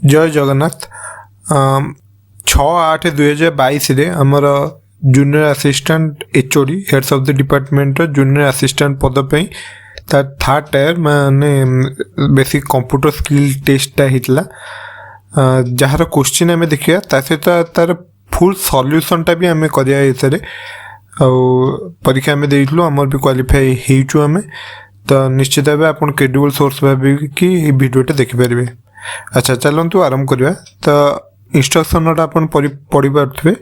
जय जगन्नाथ 6/8/2022 आमर junior assistant HOD heads of the department junior assistant पद पे थर्ड टायर माने बेसिक कंप्यूटर स्किल टेस्टा होता जार क्वेश्चन आम देखा सहित तार फुल सॉल्यूशनटा भी आम कर परीक्षा आम देलु आमर भी क्वालिफाई होइचु आम तो निश्चित भाव आप क्रेडिबल सोर्स भाविकी भिडियोटा देखिपारे। अच्छा चलतु आरंभ करवा तो इंस्ट्रक्शन आप पढ़ी पारे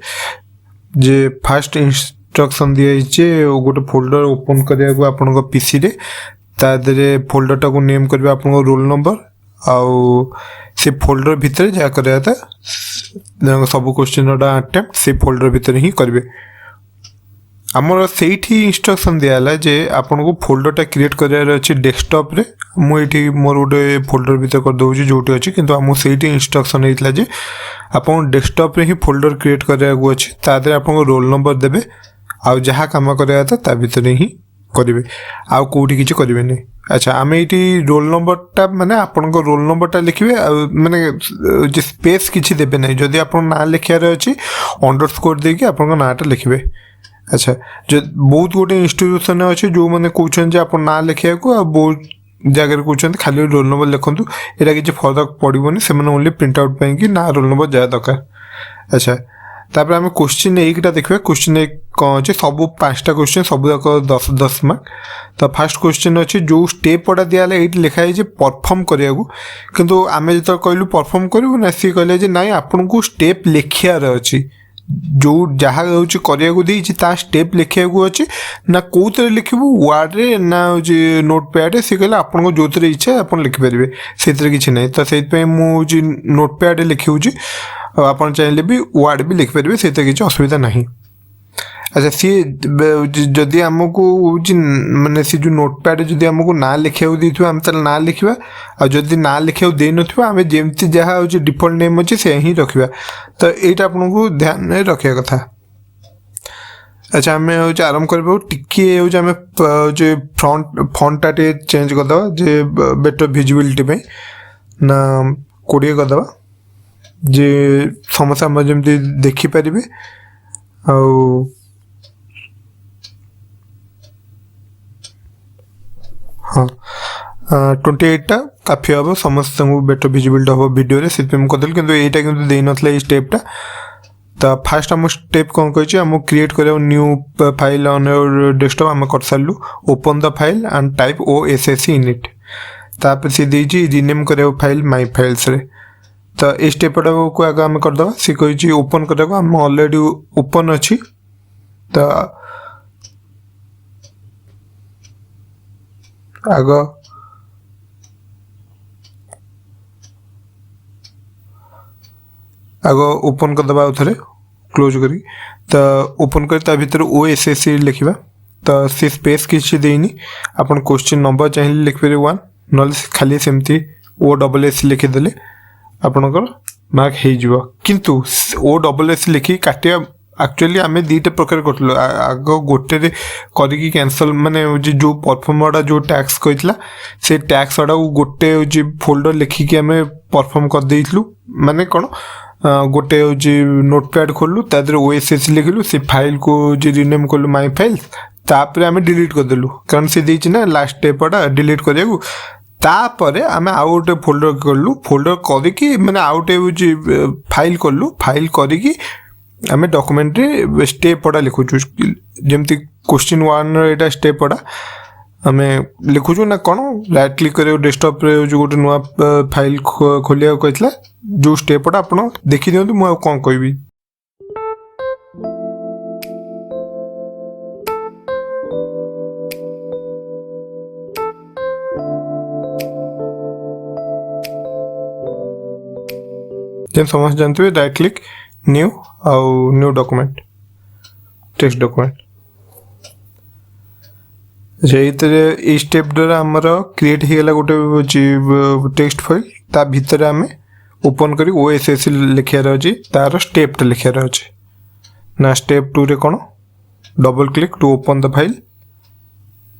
जे फास्ट इंस्ट्रक्शन दिखाई गोटे फोल्डर ओपन करने आपण पीसी रे तादे फोल्डरटा को नेम करवा आप रोल नंबर आउ से फोल्डर भितर जहाँ कराया था सब क्वेश्चन अटेम्प्ट से फोल्डर भितर ही करेंगे। आमर से इंस्ट्रक्शन दिहला जे आपन को फोल्डरटा क्रिएट करार अच्छे डेस्कटॉप रे मुझे मोर गोटे फोल्डर भीतर कर दूसरी जो अच्छी किंतु आमको से इंस्ट्रक्शन होता जे आप डेस्कटॉप रे ही फोल्डर क्रिएट कराया अच्छे तादे आप रोल नंबर देवे आउ जहाँ कम कराया था भीतर ही करेंगे आउ कौटी किसी करेंगे नहीं। अच्छा आम ये रोल नंबरटा माने आपन को रोल नंबरटा लिखिए माने स्पेस किसी देवे ना जदि आप ना लिखार अच्छी अंडरस्कोर देके आप नाटा लिखिए। अच्छा जो बहुत गोटे इंस्टीट्यूशन अच्छे जो मैंने कहते आप ना लिखा को बहुत जगह कहते खाली रोल नंबर लिखुँ यहाँ किसी फरक पड़ोनी से ओनली प्रिंट आउट पाई कि ना रोल नंबर जाए दरकार। अच्छा तापर आम क्वेश्चन एकटा देखिए क्वेश्चन एक कौन अच्छे सब 5टा क्वेश्चन सब जाक 10-10 मार्क। तो फास्ट क्वेश्चन अच्छे जो स्टेप गुड़ा दिहला ये लिखाई परफॉर्म करा किंतु आम जो कहलु परफॉर्म करूँ ना सी कहले ना आपन को स्टेप लिखार अच्छी जो जहाँ हूँ करा स्टेप लिखा अच्छे ना कौन लिखू वार्ड रे ना हूँ नोट पैड सी कहले आपन जो इच्छा आप लिखिपारे से किसी ना तो से मुझे नोट पैड लिखी आप चाहिए भी वार्ड भी लिखिपारे से किसी असुविधा नहीं। अच्छा सी जदि आमको माने सी जो नोट पैड जदि आमको ना लिखा देथिबा आम ताल ना लिखिबा आ जदि ना लिखा दे नथिबा आम जेमती जहाँ हूँ डिफॉल्ट नेम अच्छे से ही रखिबा तो यहाँ आपको ध्यान में रखा कथा। अच्छा आम हूँ आरम्भ कर टिके आम फ्रंटा टे चेंज करदे जे बेटर विजिबिलिटी ना 20 करदे जे समस्या आम जमी देखिपारे आउ हाँ 28टा काफी हम समस्त बेटर विजिबिलिटी हम वीडियो से करदेल कि यहाँ कि दे ना स्टेपटा। तो फास्ट आम स्टेप कौन कही आम क्रिएट कर new file on your desktop आम कर सारू open the file and type OSSC in it तापर सी देजी रिनेम कर फाइल माई फाइल्स रे। तो ये स्टेपटा को आगे आम करदे सी कही ओपन करने आम ऑलरेडी ओपन अच्छी तो आग ओपन करदे आउ थे क्लोज करी तो ओपन कर भीतर OSSC लिखा तो सी स्पेस किसी देनी आप क्वेश्चन नंबर चाहिए लिखिपारे 1 ना खाली सेमती OSS लिखिदेले आपणकर मार्क हो किंतु OSS लिखी काटिया एक्चुअली आम 2टा प्रकार करूँ आग गोटे करी कैंसल माने जो परफॉर्म जो टैक्स कहला से टैक्स गुड़ा गोटे हूँ फोल्डर लिखिकी आम परफॉर्म कर देलु माने कौन गोटे हूँ नोट पैड खोलु तादर OSS लिखिलु से फाइल को रिनेम कलु माई फाइल्स तापर आम डिलीट करदेलु कारण से देछि ना लास्ट स्टेपटा डिलीट करिया तापर आम आउ गोटे फोल्डर कलु फोल्डर करके माने आउ गोटे हूँ फाइल कलु फाइल करी आम डॉक्यूमेंट रे स्टेप पड़ा लिखुचु जमती क्वेश्चन 1 एटा स्टेप पड़ा आम लिखुचु ना कौन राइट क्लिक कर डेस्कटॉप रे जो गोटे नुआ फाइल खोलिया कहला जो स्टेप पड़ा आप देखी दियंतु मु कौन कहबी। जेन समझ जानते हुए राइट क्लिक न्यू आउ न्यू डॉक्यूमेंट टेक्स्ट डॉक्यूमेंट। ये स्टेप द्वारा आमर क्रिएट होगा गोटे टेक्स्ट फाइल ता भीतर आम ओपन करी OSS लिखार अच्छे तार स्टेपटा लिखार अच्छे ना स्टेप 2 रे कौन double click to open the file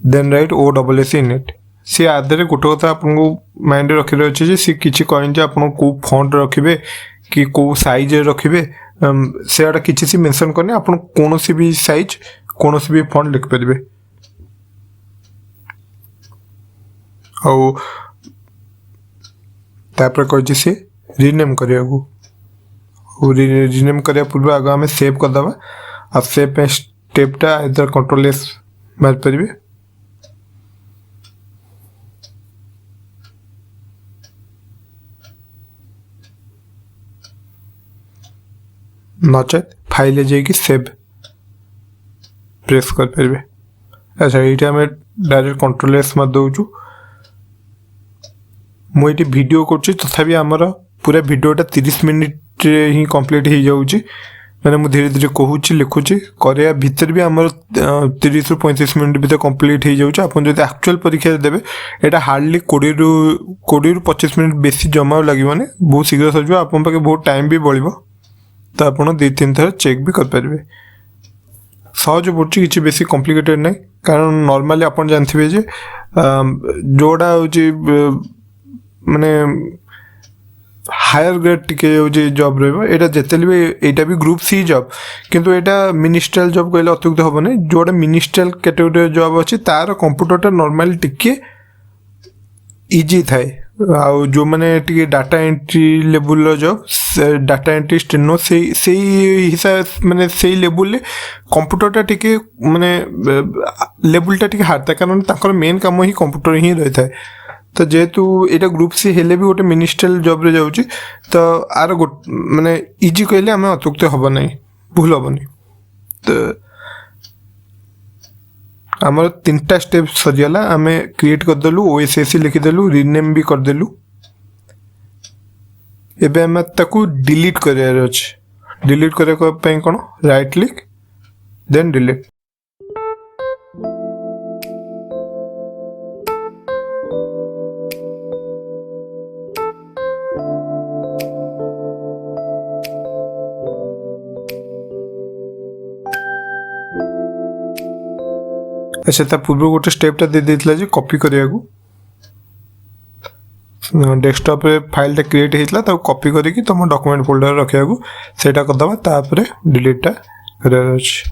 then right OSS in it सी आधे गोटे कथा आपको माइंड रखिर अच्छे जे सी किसी कहन जे आपन को फंड रखिए कि कौ साइज रखिए से किसी सी मेंशन करने आप कौन भी साइज कौन भी फंड लिखिपारे आपर कही सी रिनेम करने रिनेम करने पूर्व आगे आम सेव करदे आ सेव पे स्टेपटा इधर कंट्रोल एस मार पारे नचेत फाइल जाकि सेव प्रेस कर पारे। अच्छा ये आम डायरेक्ट कंट्रोल एस मार दौचु मुझे वीडियो करुँच तथापि आमर पूरा वीडियोटा 30 मिनिट ही कंप्लीट हो जाऊँगी मैंने मुझे धीरे धीरे कहूँ लिखुची कराया भितर भी आमर 30 ରୁ 35 मिनट भर कंप्लीट हो जाऊँगी आप एक्चुअल परीक्षा देवे यहाँ हार्डली 20 ରୁ 25 मिनट बेसी जमा लगने बहुत शीघ्र सर आप बहुत टाइम भी बढ़ तो आप 2-3 थर चेक भी करेंगे सहज पड़े कि बेसी कॉम्प्लिकेटेड नहीं कारण नॉर्मली आप जानते जे जोड़ा हूँ माने हायर ग्रेड टिके जॉब रहा जिते भी यहाँ भी ग्रुप सी जॉब किंतु यहाँ मिनिस्ट्रियल जॉब कहले अत्युक्त हम नहीं जोड़ा मिनिस्ट्रियल कैटेगोरी जॉब अच्छी तार कंप्यूटरटा नॉर्मली टिके इजी थाए आउ जो मैंने T data entry level job data entry steno से हिसाब माने से लेवल कंप्यूटरटा टिके माने लेवलटा टिके हार्ड था कारण मेन काम ही कंप्यूटर ही रही था तो जेहेतु यहाँ ग्रुप सी हेले भी गोटे मिनिस्ट्रियल जॉब रे जाऊँगी तो आर माने इजी कहले आम अत्युक्त हम ना भूल हेनी तो आमर 3टा स्टेप सरीगला आम क्रिएट करदेलु ओएसएससी लिखिदेलु रिनेम भी करदेलु एबे आम ताकू डिलीट करार अच्छे डिलीट करने कौन राइट क्लिक देन डिलीट अच्छा ता पूर्व गोटे स्टेपटा दे देथिला जे कॉपी करिया को डेस्कटॉप रे फाइलटा क्रिएट हेतला ता कॉपी करिकि तुम डॉक्यूमेंट फोल्डर रखिया को सेटा कर दबा तापरे डिलीटटा करार अछि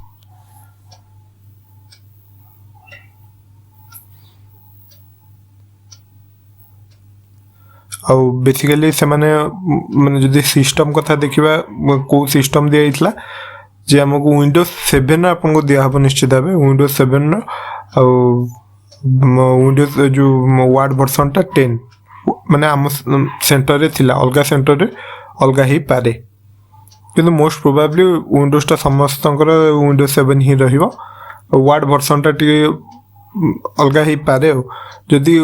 आ बेसिकली से माने जदि सिस्टम कथा देखिबा को सिस्टम दिया हितला जे हमको विंडोज 7 आपको दिहब निश्चित भाव विंडोज 7 विंडोज जो वार्ड वर्सन टा 10 माने आम सेंटर रे थिला अलगा सेंटर रे अलगा ही पारे किंतु मोस्ट प्रोबेबली विंडोज टा समस्त विंडोज 7 ही रहिबो वार्ड वर्सन टा टी अलगा ही पारे जदि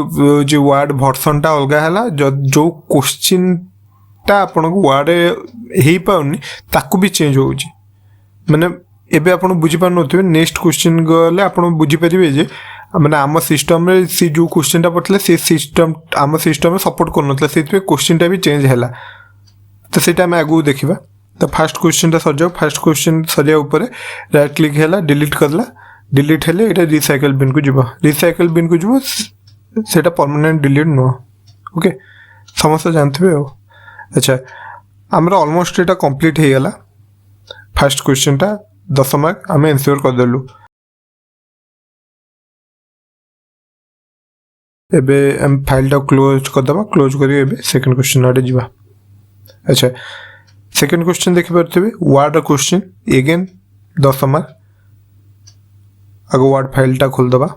जो वार्ड वर्सन टा अलगा हला जो क्वेश्चन टा आपन को वार्ड हे पाउनी ताकू भी चेंज होउची माने एबे आपण बुझी पार नथिबे नेक्स्ट क्वेश्चन गले आपण बुझी परिबे जे माने आम सिस्टम रे सी जो क्वेश्चन टा पठले से सिस्टम आम सिस्टम में सपोर्ट कर नथला सेति क्वेश्चन टा भी चेंज हैला तो सेटा हम आगु देखिबा तो फर्स्ट क्वेश्चन टा सर जाओ फर्स्ट क्वेश्चन सरिया ऊपर राइट क्लिक हैला डिलीट करला डिलीट हेले एटा रिसाइकल बिन को जीवा रिसाइकल बिन को जीवा सेटा परमानेंट डिलीट न ओके समस्त जानथिबे हो। अच्छा हमरा ऑलमोस्ट एटा कंप्लीट हे गेला फर्स्ट क्वेश्चन टा 10 मार्क आम एंश्योर कर देलु एबे हम फाइल टा क्लोज कर दबा क्लोज करी एबे सेकंड क्वेश्चन आडे जीवा। अच्छा सेकंड क्वेश्चन देखि परथिबे वर्ड क्वेश्चन अगेन 10 मार्क आगो वर्ड फाइल टा खोल दबा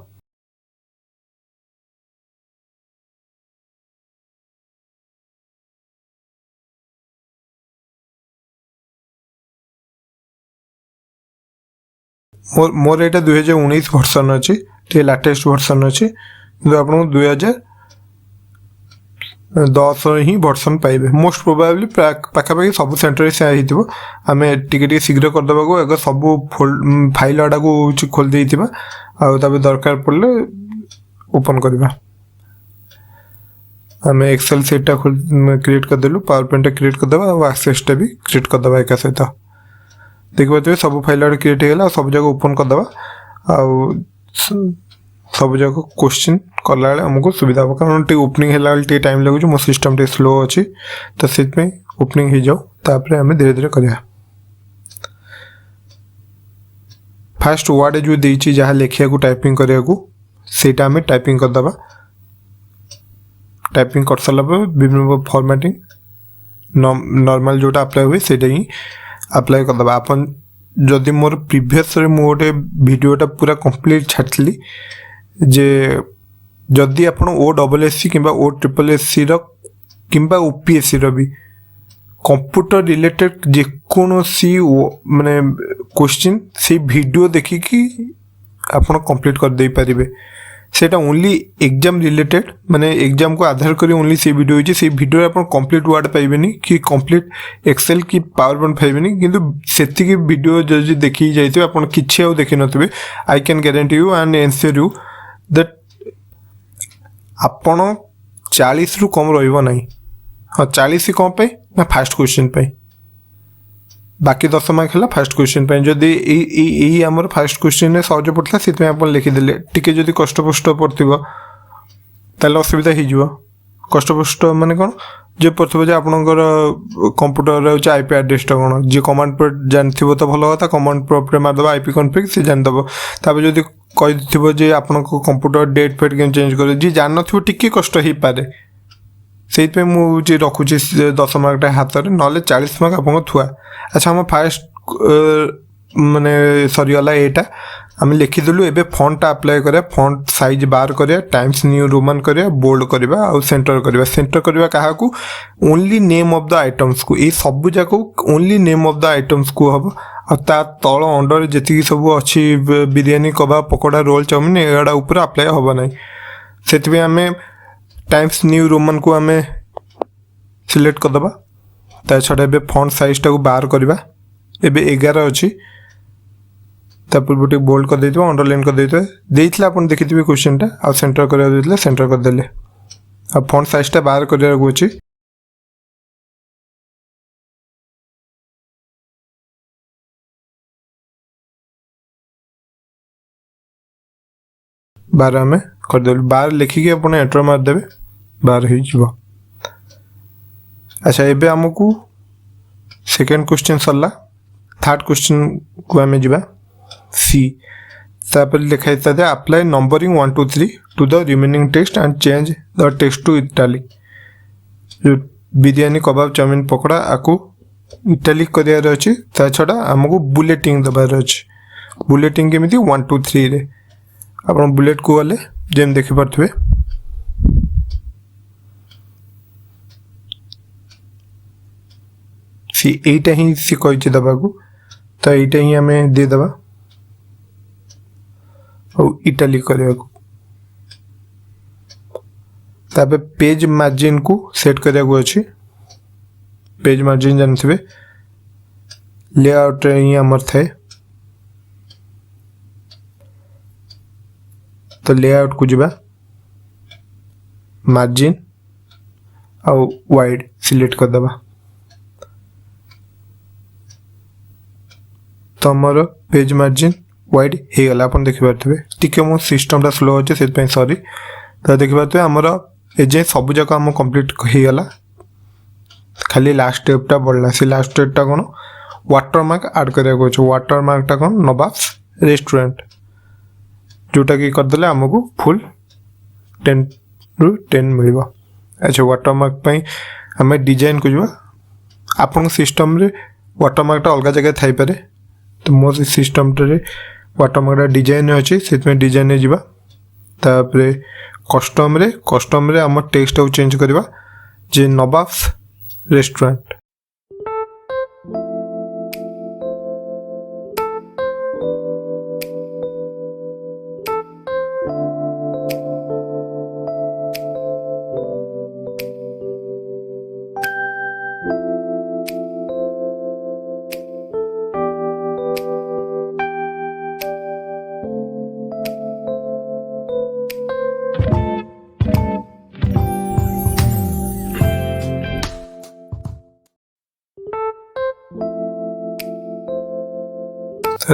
मोर एटा 2019 वर्सन अच्छी टे लाटेस्ट वर्सन अच्छी कि आप 2010 ही वर्सन पाइबे मोस्ट प्रोबेबली पाखापाखि सब सेंटर से आम टे शीघ्र करदेवा अगर सब फाइल गुड़ा को खोल देथिबा आ दरकार पड़े ओपन करवा आम एक्सेल सीटा क्रिएट करदेलु पावर पॉइंट क्रिएट करदेवा और एक्सेसटा भी क्रिएट करदेवा एक सहित देखिए सब फाइल क्रिएट होगा सब जगह ओपन करदेवा सब जाक क्वेश्चन कला आमको सुविधा हम कारण टे ओपनिंग है टाइम लगुच मो सिस्टम टे स्लो अच्छी तो से ओपनिंग हो जाऊ तापर आम धीरे धीरे करिया फास्ट वर्ड जो देछि जहाँ लिखिया को टाइपिंग करिया को सेटा आम टाइपिंग करदबा टाइपिंग कर सारा विभिन्न फॉर्मेटिंग नॉर्मल जोटा अप्लाई हुए से ही अप्लाई करदबा आपन जदि मोर प्रीवियस रे मु गोटे वीडियोटा पूरा कंप्लीट छाड़ली जे जदि आपण OSSC किंबा OSSC रो किंबा OPSC रो भी कंप्यूटर रिलेटेड जेकोसी माने क्वेश्चन से वीडियो देखिकी आपण कंप्लीट कर दे पारिबे सेटा ओनली एग्जाम रिलेटेड माने एग्जाम को आधार करी ओनली से वीडियो होची से वीडियो आपण कंप्लीट वर्ड पाइबेनी कि कंप्लीट एक्सेल की पावर पॉइंट पाइबेनी किंतु सेति की वीडियो जदि देखि जाइते आपण किछि आ देखि नथबे I can guarantee you and answer you that आपण 40 रु कम रहइबो नाही हां 40 कम पे ना फास्ट क्वेश्चन पे बाकी 10 मार्क है फास्ट क्वेश्चन पे जदि यही आमर फास्ट क्वेश्चन में सहज पड़ता से आप लिखिदे टी जदि कष्टपुष्ट पड़ो ताल असुविधा हो कष्टपुष्ट माने कौन जे पड़ो जे आपंकर कंप्यूटर हो आईपी एड्रेसटा कौन जी कमांड पर जानथिबो तो भल कथा कमांड पर मारदेव आईपी कॉन्फिग से जानदेव तापर जदि कही जे आपण कंप्यूटर डेट फेट के चेंज कर जी जान नथिबो टिके कष्ट हो पारे से मुझे रखुची 10 मार्क हाथ में ना 40 मार्क आप थुआ अच्छा हम फास्ट माने सरीगला एटा आम लिखिदेलु एबे फॉन्टटा अप्लाई करिया फॉन्ट साइज बार करिया टाइम्स न्यू रोमान करिया बोल्ड करिया और सेंटर करिया काहा को only name of the items को ए सब जाक only name of the items को हम और ता तल अंडर जेतिकी सब अच्छी बिरयानी कबाब पकोड़ा रोल चाउमिन एड़ा ऊपर अप्लाई होबा नै सेति आम टाइम्स न्यू रोमान को आम सिलेक्ट करदबा ता छड़ा ए फॉन्ट साइजटा को बाहर करवा एबे 11 अच्छी पूर्व बोल्ड कर देथिबा अंडरलाइन कर देथिबा आपन देखिथिबे क्वेश्चनटा आ सेंटर करिया देथिले सेंटर कर देले आ फॉन्ट साइजटा बाहर करिया को अछि बार में कर देल बार लिखिके अपन एंटर मार देबे बार हो जिवो अच्छा एबे हमकू सेकंड क्वेश्चन सरला थर्ड क्वेश्चन को हमें जीवा सी तापर लिखा है apply numbering 1 2 3 to the remaining text and change the text to italic जो बिरयानी कबाब चाउमिन पकोड़ा आकु इटालिक करियार अछि ता छडा हमकू बुलेटिंग दबार अछि बुलेटिंग केमिति 1 2 3 रे आपण बुलेट को वाले जेम देखि परथबे सी एटा ही सी कहि दबाकू तो एटा ही हमें दे दबा और इटालिक करिया को ताबे पेज मार्जिन को सेट करिया को अछि पेज मार्जिन जानथिबे लेआउट रे ही हमर थे तो लेआउट को जिबा मार्जिन और वाइड सिलेक्ट कर दबा तो हमर पेज मार्जिन वाइड हो गला अपन देखि पारथबे टिके मो सिस्टमटा स्लो अछि से पय सॉरी तो देखि पारथबे हमर एजे सब जक हम कंप्लीट हो गला खाली लास्ट स्टेपटा बढ़ला से लास्ट स्टेपटा कोन वाटरमार्क ऐड करिया को छ वाटरमार्कटा कोन नवाब्स रेस्टोरेंट जोटा की कर देले हमको फुल 10 रु 10 मिलबा अच्छा वाटरमार्क पय हमें डिजाइन को जबा आपन सिस्टम रे वाटरमार्कटा अलग जगह थाई पारे तो मो सिस्टम रे वाटरमार्क डिजाइन अच्छी से डिजाइन जीवा तापरे कस्टम रे हम टेक्स्ट को चेंज करवा जे नवाब्स रेस्टोरेंट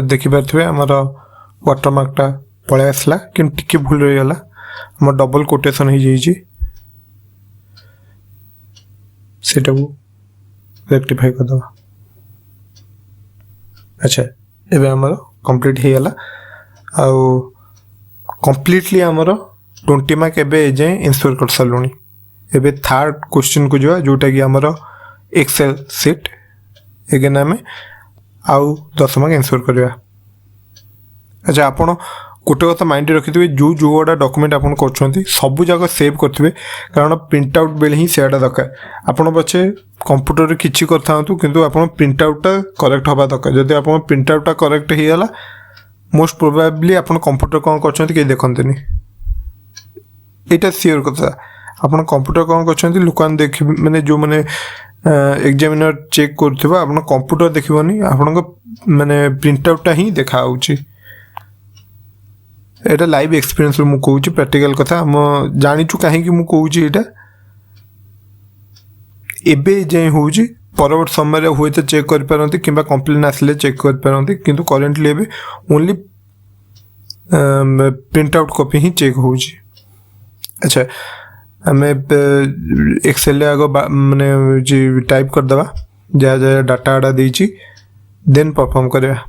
देखि पारथबे हमर वाटरमार्कटा पळै आसला कि टिके भूल रही गला हम डबल कोटेशन हो जाइए सेटा को रेक्टिफाई कर दवा। अच्छा एबे हमर कंप्लीट हे गला आउ कंप्लीटली हमर 20 मार्क एबे जाए इंश्योर कर सालुनी। एबे थर्ड क्वेश्चन को जो जोटा कि हमर एक्सेल सीट एगेन आम आउ 10 मार्क इंश्योर करवा। अच्छा आपण गोटे कथा माइंड रखिथे जो जो गुड़ा डॉक्यूमेंट आपन कर सबू जगह सेव करेंगे कारण प्रिंट आउट बेले ही सेटा दरकार। आपन पछे कंप्यूटर किसी करथांतु किंतु आपन प्रिंट आउटा करेक्ट हवा दरकार। जदि आपन प्रिंट आउटा करेक्ट हो गला मोस्ट प्रोबेबली आपन कंप्यूटर कौन करछंती के देखंतनी एटा सियोर कथा। आपन कंप्यूटर कौन करछंती लोकान देख माने जो माने एग्जामिनर चेक करथिबा आपन कंप्यूटर देखिबनी आपन माने प्रिंट आउटा ही देखा होउची। एटा लाइव एक्सपीरियंस मु कहूची प्रैक्टिकल कथा हम जानिचु काहे कि मु कहूची एटा एबे जे होउची परवर्त समय रे होय तो चेक कर परंती किबा कंप्लेन आसले चेक कर परंती किंतु करेंटली एबे ओनली प्रिंट आउट कॉपी ही चेक होउची। अच्छा हमें एक्सेल आगो माने जी टाइप कर दवा जा जा डाटा आडा देची देन परफॉर्म करबा।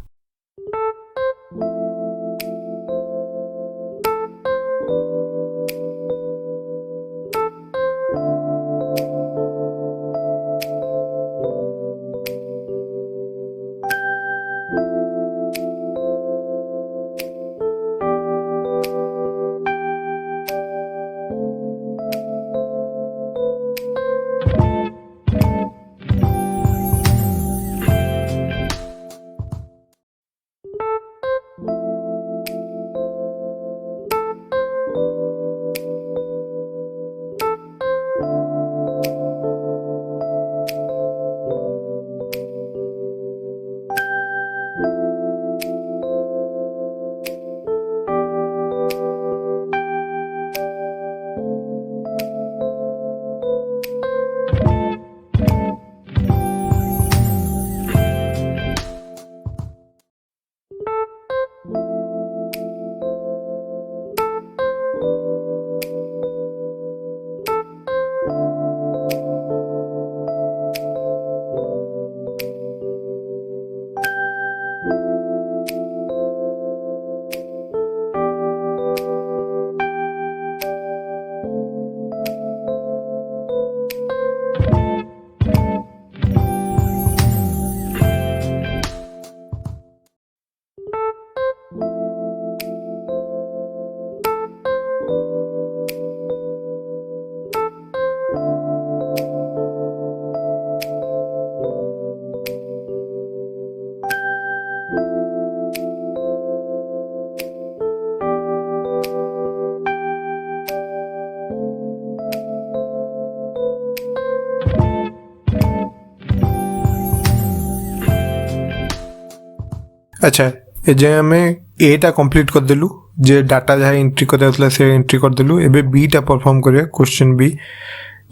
अच्छा एजे आम एटा कंप्लीट करदेलु जे डाटा जहाँ एंट्री कराला से एंट्री करदेलु एबे बीटा परफॉर्म करिया क्वेश्चन बी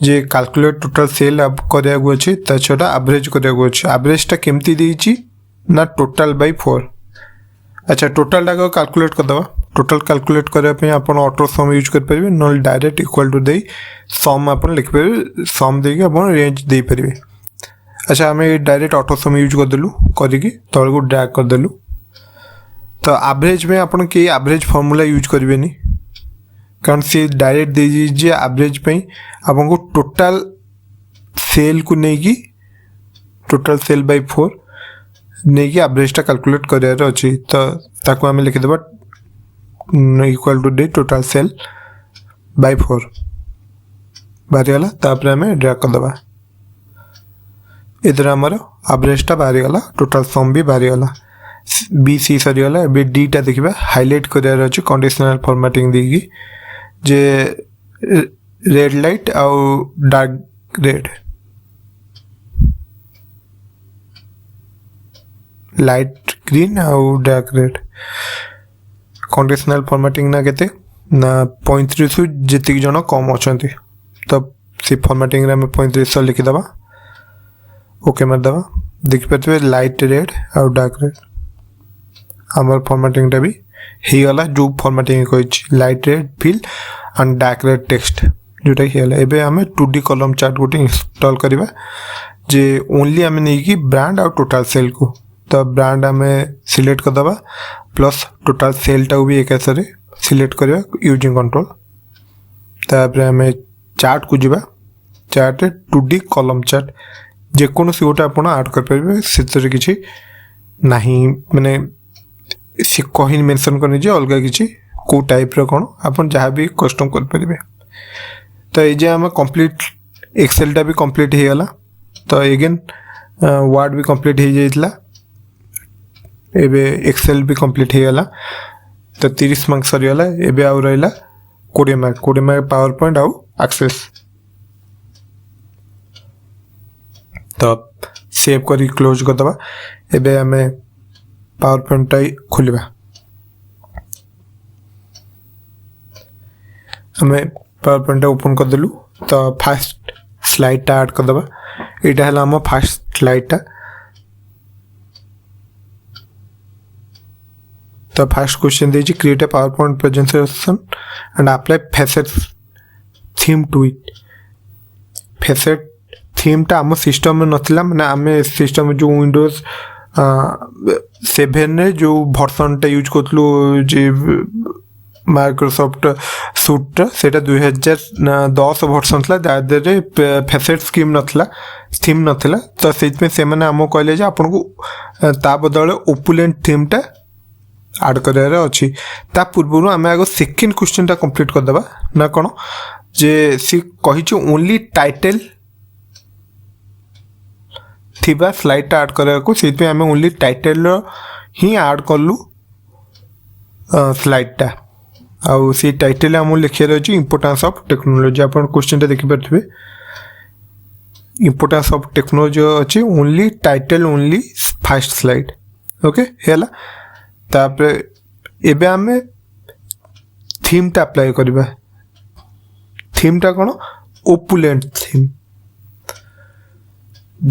जे कैलकुलेट टोटल सेल अब करिया गो अछि त छोटा एवरेज करिया गो अछि एवरेज ता केमती देइछि ना टोटल बाय 4। अच्छा टोटल टा को कैलकुलेट कर दवा। टोटल कैलकुलेट करबा पे आपण ऑटो सम यूज कर परिबे नॉल डायरेक्ट इक्वल टू दे सम आपण लिख परिबे सम देके आपण रेंज दे परिबे। अच्छा हमें डायरेक्ट ऑटो सम यूज कर देलु करिके तळ को ड्रैग कर देलु तो एवरेज में आपण के एवरेज फार्मूला यूज करबेनी कारण से डायरेक्ट दे दीजिए एवरेज पे आपन को टोटल सेल को नहीं की टोटल सेल बाय 4 नहीं कि एवरेज टा कैलकुलेट करियार अछि तो ताको हम लिख देबा equal to the total sale by 4 बारी गला तापर हमें ड्रैग कर देबा इधर हमर एवरेज टा बारी गला टोटल सम भी बारी गला बी सी सरी गला बे डी टा देखिबा हाईलाइट करियार अछि कंडीशनल फॉर्मेटिंग देगी जे रेड लाइट और डार्क रेड लाइट ग्रीन और डार्क रेड कंडीशनल फॉर्मेटिंग ना केते ना 35 जति जन कम अछंती तो से फॉर्मेटिंग रे हम 35 लिखि दबा ओके मार दबा देख पाते लाइट रेड और डार्क रेड हमार फॉर्मेटिंग टा भी ହେଇଗଲା जो फॉर्मेटिंग कही light red fill and dark red text जोटा कि एबे आमे 2D कॉलम चार्ट गोटे इंस्टॉल करवा जे ओनली आमे नहीं कि ब्रांड और टोटल सेल को तो ब्रांड आमे सिलेक्ट कर दबा प्लस टोटल सेल टा भी एक सारे सिलेक्ट करवा यूजिंग कंट्रोल तापर आमे चार्ट को जीवा चार्ट 2D कॉलम चार्ट जेकोसी गोटे आप ऐड करेंगे से किसी नहीं माने सी कहीं मेंशन करनी अलग किसी को टाइप कौन आप जहाँ भी कस्टम करेंगे तो ये आम कंप्लीट एक्सेल भी कंप्लीट हो गला तो एगेन वर्ड भी कंप्लीट हो जाइला एबे एक्सेल भी कंप्लीट हो गला तो 30 मार्क्स सरीगला एबे आउ रहा 20 मार्क पावर पॉइंट आउ एक्सेस तो सेव करी क्लोज कर दबा एबे हमें पावर पॉइंट टाई खोलिबा हमें पावर पॉइंट ओपन कर देलु तो फास्ट स्लाइड टा ऐड कर दबा एटा हला हम फास्ट स्लाइड टा तो फास्ट क्वेश्चन देछि create a PowerPoint presentation and apply facet theme to it facet theme टा आम सिस्टम में नथिला माने आमे सिस्टम में जो विंडोज 7 रे जो वर्जन टा यूज करथलु जे माइक्रोसॉफ्ट सूट सेटा 2010 वर्जन थला दादरे फेसेट स्कीम नथिला थीम नथिला तो सेत में से माने हमो कहले जे आपन को ता बदले ओपुलेंट थीम टा ऐड करार अछि ता पूर्व आमे आगो सेकंड क्वेश्चन टा कंप्लीट कर दबा ना कोन जे सी कहि छु ओनली टाइटल थिबा स्लाइड टा ऐड करा को सेत में आमे ओनली टाइटल ही ऐड करलु स्लाइड टा आउ सी टाइटल हम लिखिया रही इंपोर्टेंस ऑफ टेक्नोलॉजी आप क्वेश्चन टा देखि परथिबे इंपोर्टेंस ऑफ टेक्नोलॉजी अछि only title only first slide okay हैला तापर एबे हमें थीम टा अप्लाई करबा थीम टा कोन ओपुलेंट थीम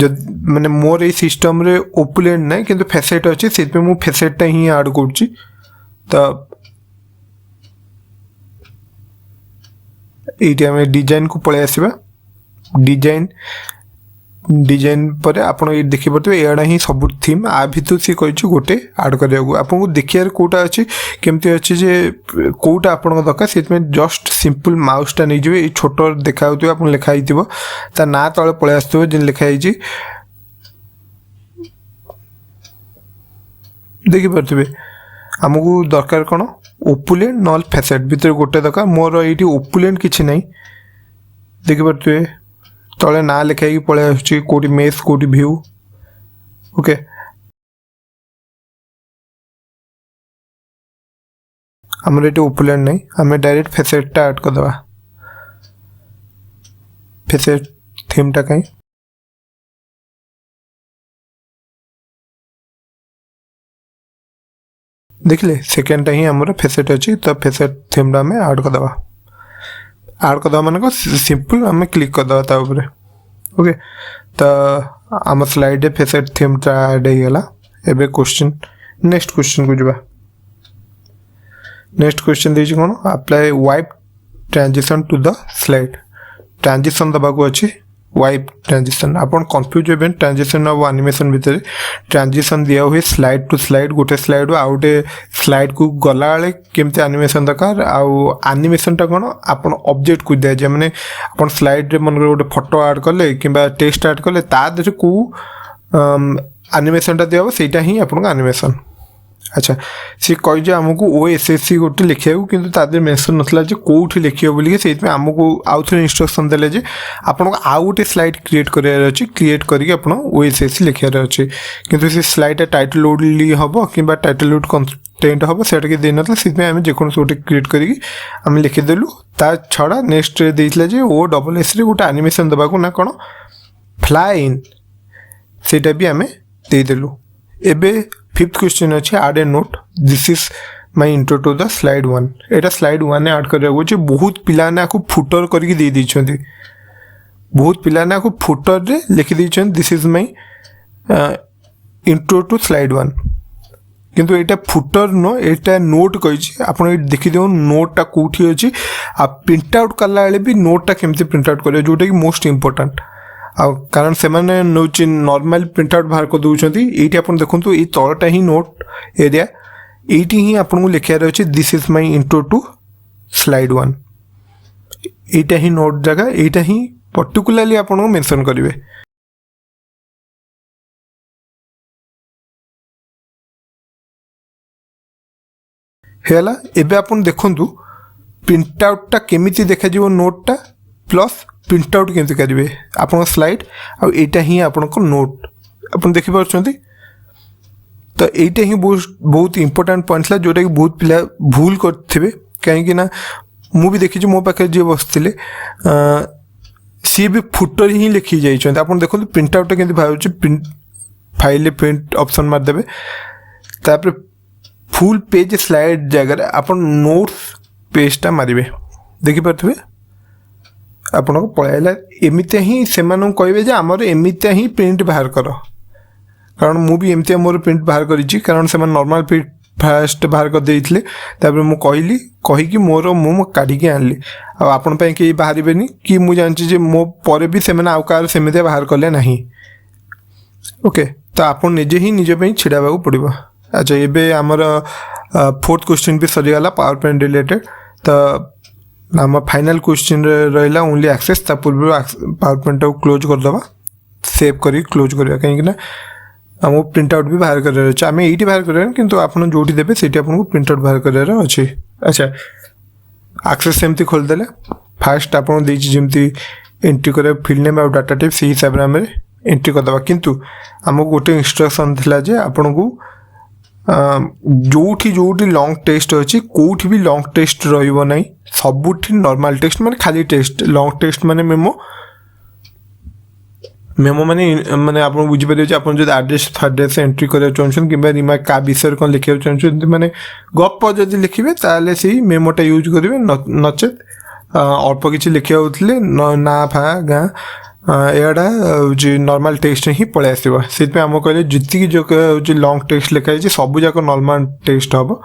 जब मैंने मोर ए सिस्टम रे ओपुलेंट नहीं किंतु फेसेट अछि सेत में मु फेसेट टा ही ऐड करछि तो एटी में डिजाइन को पळे आसीबा डिजाइन पर आपण ये देखि परते एडा ही सब थीम आ भितर से कहि गोटे ऐड करिया आपन को देखियार कोटा अछि केमती अछि जे कोटा आपन को दरकार सेत में जस्ट सिंपल माउस टा नै जिवे छोटो देखाउतो आपन लिखा हितिबो ता ना तळे पळे आस्तबो जिन लिखा हिची देखि परते हमको दरकार कोन ओपुलेंट नॉल फेसेट भीतर गोटे दरकार मोर एटी ओपुलेंट किछि नै देखि परते तले ना लिखाई पळे आछि कोडी मेस कोडी व्यू ओके हमरे एटी ओपुलेंट नै हमें डायरेक्ट फेसेट टा ऐड कर दबा फेसेट थीम टा कहीं देखले सेकंड टा ही हमर फेसेट अछि तो फेसेट थीम टा में ऐड कर दबा ऐड कर दबा माने को सिंपल हमें क्लिक कर दबा ता ऊपर ओके तो आम स्लाइड फेसेट थीम टा ऐड हो गला एबे क्वेश्चन नेक्स्ट क्वेश्चन को जबा नेक्स्ट क्वेश्चन देछि कोन apply wipe transition to the slide transition दबा को अछि वाइप ट्रांजिशन आपन कंफ्यूज इवेंट ट्रांजिशन और एनिमेशन भीतर ट्रांजिशन दिया हुए स्लाइड टू स्लाइड गोटे स्लाइड आउटे स्लाइड को गला वाले केमते एनिमेशन दरकार आउ एनिमेशन टा कोन आपन ऑब्जेक्ट को दिया जे माने आपन स्लाइड रे मन गोटे फोटो ऐड करले किबा टेक्स्ट ऐड करले ता देरे को एनिमेशन टा दिया सेटा ही आपन का एनिमेशन अच्छा सी कहि जे हमको ओएसएससी गोटे लिखिया किंतु तादे मेंशन नथला जे कोठी लिखियो बोली से इतमे हमको आउथरे इंस्ट्रक्शन देले जे आपन को आ गोटे स्लाइड क्रिएट करिया अछि क्रिएट करके आपन ओएसएससी लिखिया अछि किंतु से स्लाइड टाइटल लोड ली हबो किबा टाइटल लोड कंटेंट हबो सेटा के देनतला सितमे हम जे कोन सोटे क्रिएट करके हम लिखि देलु ता छडा नेक्स्ट रे देइतला जे ओ डबल एस रे गोटे एनिमेशन दबा को ना कोन फ्लाई इन सेटा भी हमें दे देलु एबे फिफ्थ क्वेश्चन अच्छे add a note this is my intro to the slide 1 एटा स्लाइड 1 ऐड करबो जे बहुत पिला ने को फुटर करके दे दी छथि बहुत पिला ने को फुटर रे लिखि दी छथि this is my intro to slide 1 किंतु एटा फुटर नो एटा नोट कही आप देखिद नोटा कौटी अच्छी आ प्रिंट आउट कला भी नोटा केमती प्रिंट आउट कर जोटा कि मोस्ट इंपोर्टाट कारण से नौ नॉर्मल प्रिंट आउट बाहर कर दौरान ये देखो ये तलटा ही नोट एरिया ये ही आपको लिखार अच्छे this is my intro to slide 1 यहाँ ही नोट जगह यहाँ ही पर्टिकुलाली आपको मेंशन करेंगे। है एबे आपन देखंतु प्रिंट आउटा केमिति देखा जीवो नोटटा प्लस प्रिंट आउट केमिति करिवे आपन स्लाइड आ एटा ही आपन को नोट आपन देखि पारछंती। तो एटा ही बहुत इंपोर्टेंट पॉइंट्स ला जोटा कि बहुत पिला भूल करथिबे कहीं ना मु भी देखि मो पाखे जे बसथिले सी भी फुटर ही लिखि जाइछंती आपन देखंतु प्रिंट आउट केमिति भाउछ प्रिंट फाइल प्रिंट ऑप्शन मार देबे तापर फुल पेज स्लाइड जगह आप नोट्स पेजटा मारे देखिपे आपन को पलैला एमती ही से कहे आमर एमती ही प्रिंट बाहर कर कारण मु भी एमती मोर प्रिंट बाहर करी कारण से नॉर्मल प्रिंट फास्ट बाहर कर देइथिले तापर मु कहली कहीकि मोर मु काढ़ी आनली आपन पे कि बाहर कि मु जानछि जे मो परे भी से आउ कार सेमिते बाहर कले नहीं ओके। तो आप निजे ही निजे पे छिड़ाबा पड़ो। अच्छा ये आमर फोर्थ क्वेश्चन भी सरीगला पावर पॉइंट रिलेटेड। तो आम फाइनल क्वेश्चन रहा ओनली एक्सेस पूर्व पावर पॉइंट को क्लोज करदे सेव कर क्लोज करवा कहीं आम प्रिंट आउट भी बाहर कर आम ये बाहर कर कि आप जो देवे से आपको प्रिंट आउट बाहर कर अच्छे। अच्छा एक्सेस सेमती खोलदे फास्ट आप जमी एंट्री कर फिल्ड नेम और डाटा टाइप से हिसाब से आम एंट्री करदे किंतु आमको गोटे इंस्ट्रक्शन थिला जे आपन को जोठी जोठी लॉन्ग टेस्ट अच्छी कौटी भी लॉन्ग टेस्ट रहिबो नहीं सबुठी नॉर्मल टेस्ट माने खाली टेस्ट लॉन्ग टेस्ट माने मेमो मेमो माने माने आप बुझी पारे जे आपन जदि एड्रेस एंट्री करिया चाहछन किबा रिमार्क का विषय कोन लिखिया चाहछन माने गप जदि लिखिबे ताले से मेमोटा यूज करिवे नचेत अल्प किछि लिखिया होतले ना फा गा एड़ा जो नॉर्मल टेस्ट ही पलि आसो से आम कहले जी जो लॉन्ग टेस्ट लिखाई सब जाक नॉर्मल टेस्ट हम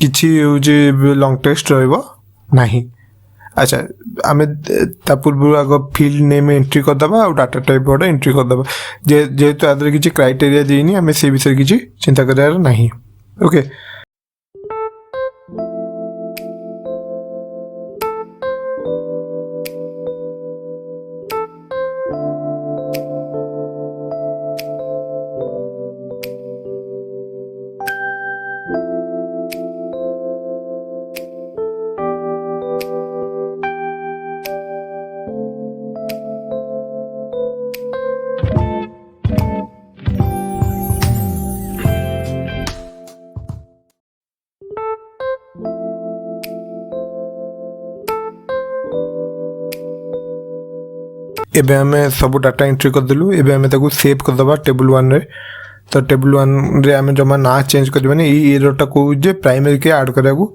कि लॉन्ग टेस्ट रहा। अच्छा आम पूर्व आग फील्ड नेम एंट्री करदे और डाटा टाइप गोटे एंट्री करदे जेहेतु आदि किसी क्राइटेरिया देनी आम से विषय किसी चिंता करार नहीं ओके। एबे आम सब डाटा एंट्री करदेलु एबे आम ताकू सेव करदबा टेबल 1 रे। तो टेबल 1 रे आम जमा ना चेंज करबानी ई एररटा को जे प्राइमरी के ऐड करिया को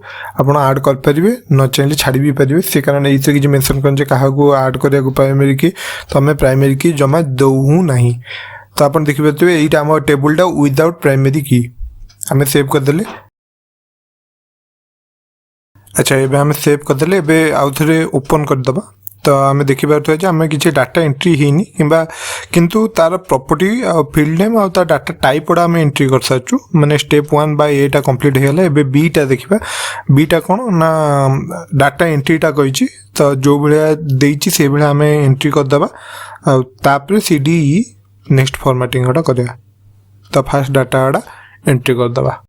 आपण ऐड कर परिबे न चाहिले छाडी भी परिबे से कारण एसे कि मेंशन करन जे काहा को ऐड करिया को प्राइमरी की तो हमें प्राइमरी की जमा दऊ नहीं। तो आपण देखि पातबे एटा हम टेबलटा विदाउट प्राइमरी की हमें सेव कर देले। अच्छा एबे हमें सेव कर देले एबे आउ थरे ओपन कर दबा। तो आम देखिए आम किसी डाटा एंट्री होनी किंतु तार प्रॉपर्टी फील्ड नेम और डाटा टाइप गुड़ा आम एंट्री कर सारू माने स्टेप 1 बाय एटा कंप्लीट हो गला। एबे बीटा देखिबा बीटा कौन ना डाटा एंट्रीटा कही तो जो भाया देछि से भाया आम एंट्री करदे तापर सीडी नेक्स्ट फॉर्मेटिंग गुड़ा करवा। तो फास्ट डाटा गुड़ा एंट्री करदे।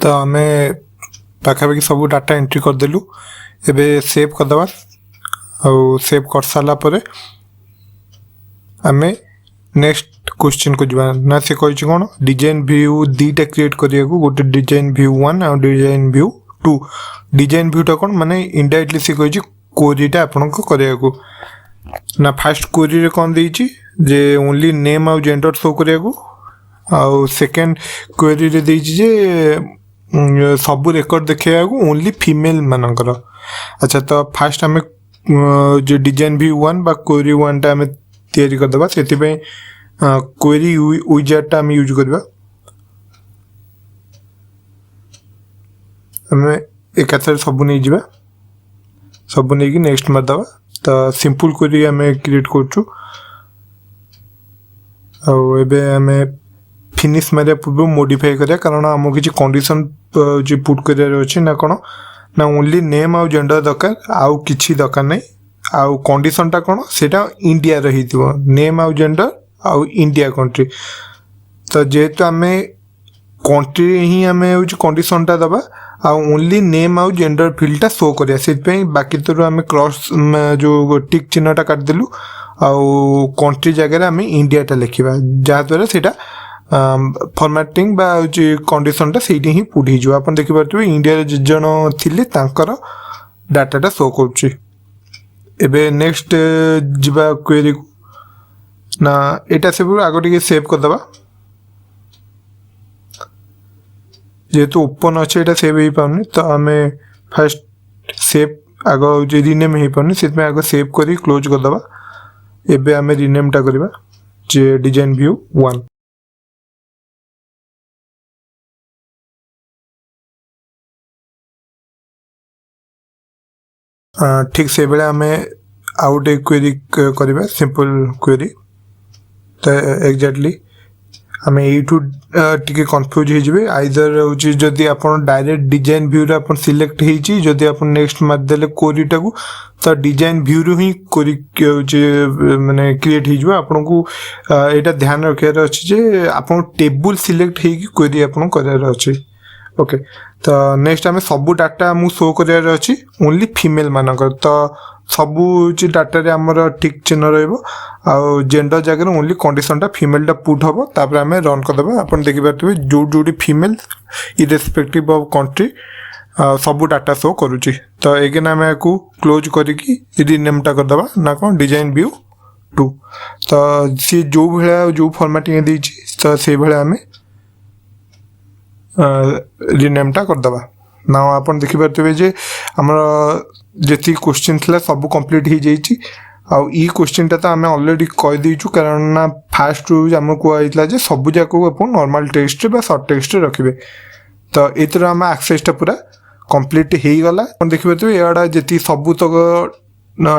तो आम पाखापाखि सब डाटा एंट्री करदेलु एबे सेव करदे आउ सेव कर सारा पर आम नेक्स्ट क्वेश्चन को जावा ना से कही कौन डिजाइन व्यू दीटा क्रिएट करिया गोटे डिजाइन व्यू 1 और डिजाइन व्यू 2 डिजाइन व्यूटा कौन माने इनडायरेक्टली से कही क्वेरीटा आपन को करिया को ना फास्ट क्वेरी रे कौन देछि जे ओनली नेम और जेंडर शो करिया को आउ सेकंड क्वेरी रे देछि जे सब रेकॉर्ड देखिया को ओनली फीमेल मानकर। अच्छा तो फास्ट हमें जो डिजाइन व्यू 1 बा क्वेरी 1 टा हमें तैयारी कर दबा सेति पे क्वेरी विजार्ड टा हम यूज करबा हमें एकाथर सब नहीं जीवा सब नहीं कि नेक्स्ट मार दबा तो सिंपल क्वेरी हमें क्रिएट करछु और एबे हमें फिनिश मारिया पूर्व मॉडिफाई करिया कारण हमो किछि कंडीशन जे पुट करिया अछि ना कोन ना ओनली नेम और जेंडर दरकार आउ किछि दरकार नै आउ कंडीशन टा कोन सेटा इंडिया रहिथिबो नेम और जेंडर आउ इंडिया कंट्री तो जेहेतु आमे कंट्री ही आमे होच कंडीशन टा दबा आ ओनली नेम आउ जेंडर फील्ड टा शो करिया सेत पे बाकी तो आमे क्रॉस जो टिक चिन्ह टा काट देलु आउ कंट्री जगह रे आमे इंडिया टा लिखिबा जा द्वारा सेटा फॉर्मेटिंग बा जे कंडीशन टा सेठी ही पुट ही जो अपन देखि परतबे इंडिया रे जण थिले तांकर डाटा टा शो करछि। एबे नेक्स्ट जिबा क्वेरी को ना एटा सब आगो टिके सेव कर दबा जेहेतु ओपन अच्छे एटा सेव ही पाउनी तो हमें फर्स्ट सेव आगो जे रीनेम ही पाउनी सेत में आगो सेव करी क्लोज कर दबा एबे हमें रीनेम टा करबा जे डिजाइन व्यू 1 ठीक से बेले हमें आउट एक क्वेरी करबा सिंपल क्वेरी तो एग्जैक्टली हमें यूट्यूब टिके कंफ्यूज हो जिवे आइदर होची जदी अपन डायरेक्ट डिजाइन व्यू रे अपन सिलेक्ट हेची जदी अपन नेक्स्ट मार देले क्वेरीटा को तो डिजाइन व्यू रो ही क्वेरी जे माने क्रिएट हो जिवे आपन को एटा ध्यान रखियार अछि जे अपन टेबल सिलेक्ट हे की क्वेरी अपन करार अछि ओके तो नेक्स्ट हमें सब डाटा मु शो करार अछि ओनली फीमेल मानकर तो सबू डाटा रे हमर ठीक चिन्ह रहइबो आ जेंडर जगह ओनली कंडीशन टा फीमेल टा पुट हबो तापर हमें रन कर देबा अपन देखि परतबे जो जोडी फीमेल इरेस्पेक्टिव ऑफ कंट्री सबू डाटा शो करूची तो अगेन हमें को क्लोज करिकी रीनेम टा कर देबा ना कोन डिजाइन व्यू 2 तो सी जो भला जो फॉर्मेटिंग देछि तो से भला हमें रीनेम टा कर देबा ना अपन देखि परतबे जे हमर जेती क्वेश्चन थिला सब कंप्लीट ही जाइछि आ ई क्वेश्चन ता हमें ऑलरेडी कहि दिछु कारण ना फास्ट हमको आइतला जे सब जाको अपन नॉर्मल टेक्स्ट बा शॉर्ट टेक्स्ट रखिबे तो एतर हम एक्सेस टा पूरा कंप्लीट हे गला अपन देखि परतबे एडा जेती सब तक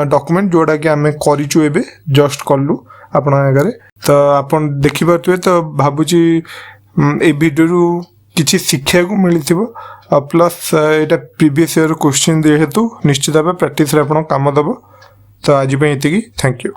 डॉक्यूमेंट जोड़ा कि हमें करिछु एबे जस्ट करलु अपन आगरे तो अपन देखि परतबे तो भाबुची ए वीडियो रु किसी शिक्षा को मिलथिबो plus iota previous year question दे हेतु निश्चित भाव प्रैक्टिस रे आपण काम दबो तो आज पे एतिकी थैंक यू।